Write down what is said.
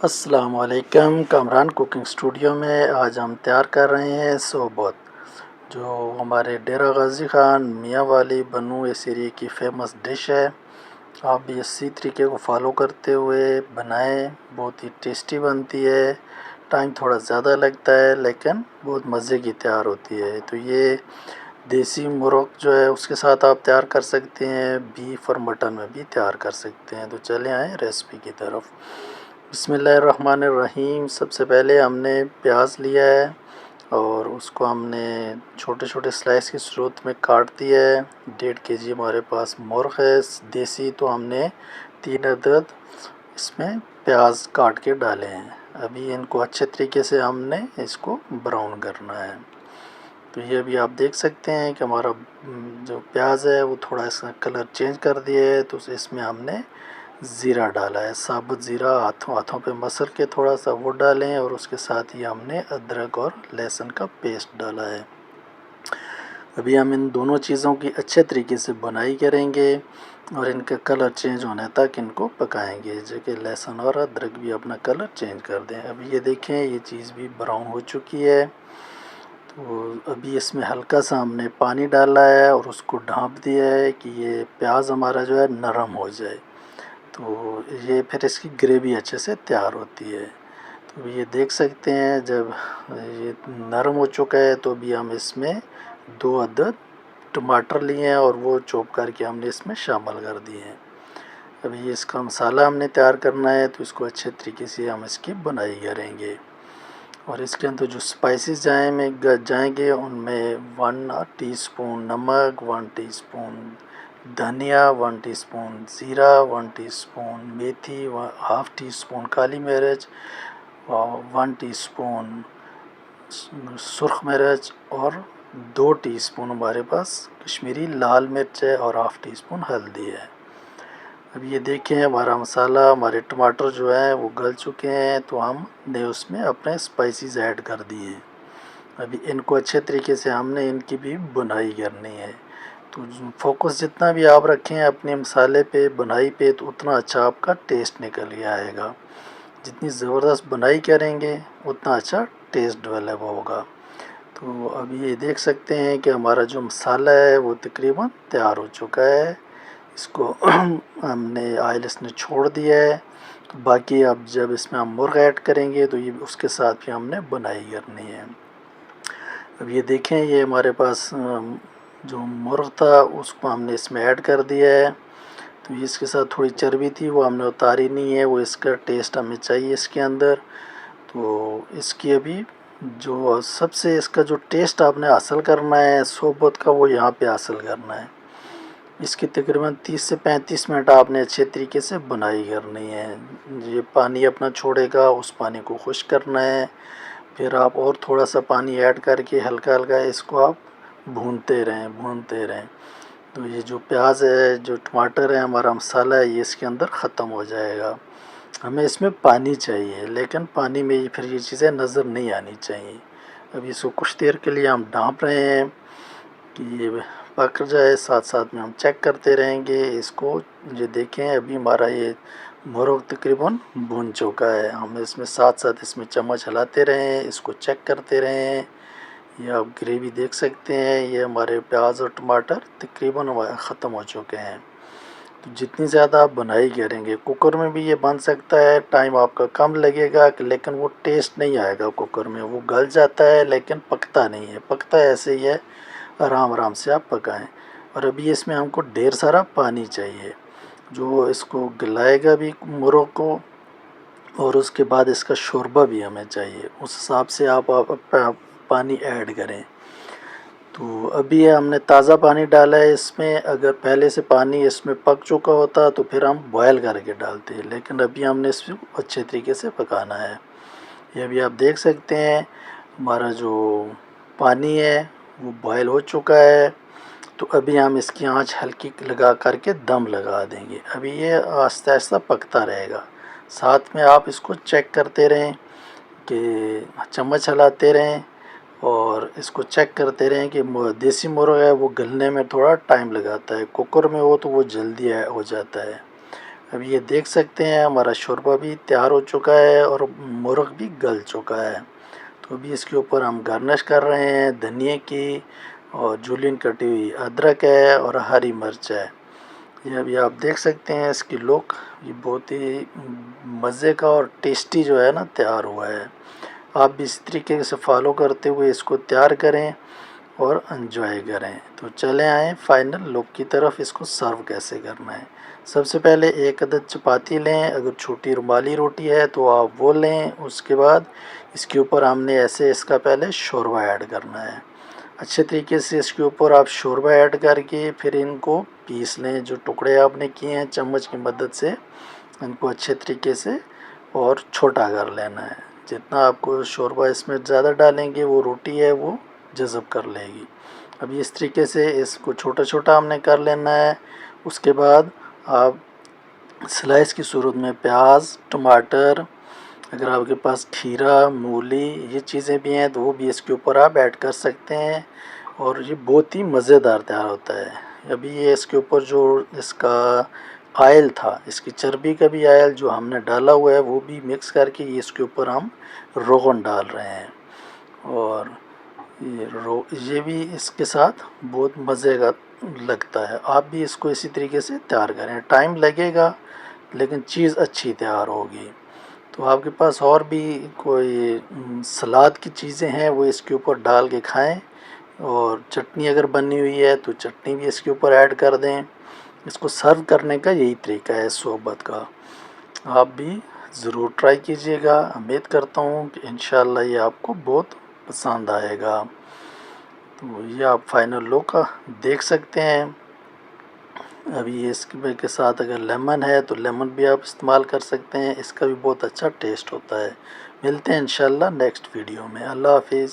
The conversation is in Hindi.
अस्सलाम वालेकुम। कामरान कुकिंग स्टूडियो में आज हम तैयार कर रहे हैं सोबत, जो हमारे डेरा गाज़ी ख़ान मियाँ वाली बनू एरिया की फ़ेमस डिश है। आप भी इसी तरीके को फॉलो करते हुए बनाएं, बहुत ही टेस्टी बनती है। टाइम थोड़ा ज़्यादा लगता है लेकिन बहुत मज़े की तैयार होती है। तो ये देसी मुर्ग जो है उसके साथ आप तैयार कर सकते हैं, बीफ और मटन में भी तैयार कर सकते हैं। तो चले आएँ रेसिपी की तरफ। बिस्मिल्लाहिर्रहमानिर्रहीम। सबसे पहले हमने प्याज लिया है और उसको हमने छोटे छोटे स्लाइस की सूरत में काट दिया है। 1.5 kg हमारे पास मुर्ग है देसी, तो हमने 3 अदद इसमें प्याज काट के डाले हैं। अभी इनको अच्छे तरीके से हमने इसको ब्राउन करना है। तो ये अभी आप देख सकते हैं कि हमारा जो प्याज है वो थोड़ा इसका कलर चेंज कर दिया है। तो इसमें हमने ज़ीरा डाला है, साबुत ज़ीरा हाथों हाथों पे मसल के थोड़ा सा वो डालें, और उसके साथ ही हमने अदरक और लहसुन का पेस्ट डाला है। अभी हम इन दोनों चीज़ों की अच्छे तरीके से बुनाई करेंगे और इनका कलर चेंज होने तक इनको पकाएंगे, जो कि लहसुन और अदरक भी अपना कलर चेंज कर दें। अभी ये देखें, ये चीज़ भी ब्राउन हो चुकी है। तो अभी इसमें हल्का सा हमने पानी डाला है और उसको ढाँप दिया है कि ये प्याज हमारा जो है नरम हो जाए। तो ये फिर इसकी ग्रेवी अच्छे से तैयार होती है। तो ये देख सकते हैं जब ये नरम हो चुका है तो अभी हम इसमें 2 अदद टमाटर लिए हैं और वो चॉप करके हमने इसमें शामिल कर दिए हैं। अभी इसका मसाला हमने तैयार करना है, तो इसको अच्छे तरीके से हम इसकी बुनाई करेंगे। और इसके अंदर जो स्पाइसेस जाएंगे उनमें 1 टीस्पून नमक, 1 टीस्पून धनिया, 1 टीस्पून ज़ीरा, 1 टीस्पून मेथी, हाफ़ टी स्पून काली मिर्च, 1 टीस्पून सुर्ख मिर्च और 2 टीस्पून हमारे पास कश्मीरी लाल मिर्च है और हाफ़ टी स्पून हल्दी है। अब ये देखें, हमारा मसाला, हमारे टमाटर जो है वो गल चुके हैं, तो हमने उसमें अपने स्पाइसेस ऐड कर दिए हैं। अभी इनको अच्छे तरीके से हमने इनकी भी बुनाई करनी है। तो फोकस जितना भी आप रखें अपने मसाले पे, बुनाई पे, तो उतना अच्छा आपका टेस्ट निकल के आएगा। जितनी ज़बरदस्त बुनाई करेंगे उतना अच्छा टेस्ट डेवलप होगा। तो अभी ये देख सकते हैं कि हमारा जो मसाला है वो तकरीबन तैयार हो चुका है। इसको हमने ऑयल इसने छोड़ दिया है। तो बाकी अब जब इसमें हम मुर्ग ऐड करेंगे तो ये उसके साथ भी हमने बुनाई करनी है। अब ये देखें, ये हमारे पास जो मुर्ग था उसको हमने इसमें ऐड कर दिया है। तो इसके साथ थोड़ी चर्बी थी वो हमने उतारी नहीं है, वो इसका टेस्ट हमें चाहिए इसके अंदर। तो इसकी अभी जो सबसे इसका जो टेस्ट आपने हासिल करना है सोबत का, वो यहाँ पे हासिल करना है। इसकी तकरीबन 30 से 35 मिनट आपने अच्छे तरीके से बुनाई करनी है। ये पानी अपना छोड़ेगा, उस पानी को खुश्क करना है। फिर आप और थोड़ा सा पानी ऐड करके हल्का हल्का इसको आप भूनते रहें। तो ये जो प्याज है, जो टमाटर है, हमारा मसाला है, ये इसके अंदर ख़त्म हो जाएगा। हमें इसमें पानी चाहिए, लेकिन पानी में फिर ये चीज़ें नज़र नहीं आनी चाहिए। अभी इसको कुछ देर के लिए हम ढाँप रहे हैं कि ये पक जाए, साथ साथ में हम चेक करते रहेंगे इसको। ये देखें, अभी हमारा ये मुर्ग तकरीबन भुन चुका है। हम इसमें साथ साथ इसमें चम्मच हिलाते रहें, इसको चेक करते रहें। ये आप ग्रेवी देख सकते हैं, ये हमारे प्याज और टमाटर तकरीबन ख़त्म हो चुके हैं। तो जितनी ज़्यादा आप बुनाई करेंगे, कुकर में भी ये बन सकता है, टाइम आपका कम लगेगा, लेकिन वो टेस्ट नहीं आएगा कुकर में। वो गल जाता है लेकिन पकता नहीं है, पकता ऐसे ही है। आराम आराम से आप पकाएं। और अभी इसमें हमको ढेर सारा पानी चाहिए जो इसको गलाएगा भी मुर्ग को, और उसके बाद इसका शोरबा भी हमें चाहिए। उस हिसाब से आप पानी ऐड करें। तो अभी हमने ताज़ा पानी डाला है इसमें। अगर पहले से पानी इसमें पक चुका होता तो फिर हम बॉयल करके डालते, लेकिन अभी हमने इसको अच्छे तरीके से पकाना है। ये अभी आप देख सकते हैं हमारा जो पानी है वो बॉयल हो चुका है। तो अभी हम इसकी आंच हल्की लगा करके दम लगा देंगे। अभी ये आहिस्ता आहिस्ता पकता रहेगा, साथ में आप इसको चेक करते रहें कि चम्मच चलाते रहें और इसको चेक करते रहें कि देसी मुर्गा है वो गलने में थोड़ा टाइम लगाता है, कुकर में हो तो वो जल्दी हो जाता है। अब ये देख सकते हैं हमारा शोरबा भी तैयार हो चुका है और मुर्ग भी गल चुका है। तो अभी इसके ऊपर हम गार्निश कर रहे हैं धनिए की, और जूलियन कटी हुई अदरक है और हरी मिर्च है। ये अभी आप देख सकते हैं इसकी लुक, ये बहुत ही मज़े का और टेस्टी जो है ना तैयार हुआ है। आप भी इस तरीके से फॉलो करते हुए इसको तैयार करें और एंजॉय करें। तो चले आएँ फाइनल लुक की तरफ, इसको सर्व कैसे करना है। सबसे पहले एक अदद चपाती लें, अगर छोटी रुमाली रोटी है तो आप वो लें। उसके बाद इसके ऊपर हमने ऐसे इसका पहले शोरबा ऐड करना है। अच्छे तरीके से इसके ऊपर आप शोरबा ऐड करके फिर इनको पीस लें। जो टुकड़े आपने किए हैं चम्मच की मदद से इनको अच्छे तरीके से और छोटा कर लेना है। जितना आपको शोरबा इसमें ज़्यादा डालेंगे वो रोटी है वो जज़ब कर लेगी। अभी इस तरीके से इसको छोटा छोटा हमने कर लेना है। उसके बाद आप स्लाइस की सूरत में प्याज, टमाटर, अगर आपके पास खीरा, मूली ये चीज़ें भी हैं तो वो भी इसके ऊपर आप ऐड कर सकते हैं और ये बहुत ही मज़ेदार तैयार होता है। अभी ये इसके ऊपर जो इसका आयल था, इसकी चर्बी का भी आयल जो हमने डाला हुआ है वो भी मिक्स करके ये इसके ऊपर हम रोगन डाल रहे हैं। और ये भी इसके साथ बहुत मज़े का लगता है। आप भी इसको इसी तरीके से तैयार करें। टाइम लगेगा लेकिन चीज़ अच्छी तैयार होगी। तो आपके पास और भी कोई सलाद की चीज़ें हैं वो इसके ऊपर डाल के खाएं। और चटनी अगर बनी हुई है तो चटनी भी इसके ऊपर ऐड कर दें। इसको सर्व करने का यही तरीका है सोबत का। आप भी ज़रूर ट्राई कीजिएगा। उम्मीद करता हूँ कि इंशाल्लाह ये आपको बहुत पसंद आएगा। तो ये आप फाइनल लुक देख सकते हैं। अभी इसके के साथ अगर लेमन है तो लेमन भी आप इस्तेमाल कर सकते हैं, इसका भी बहुत अच्छा टेस्ट होता है। मिलते हैं इंशाल्लाह नेक्स्ट वीडियो में। अल्लाह हाफिज़।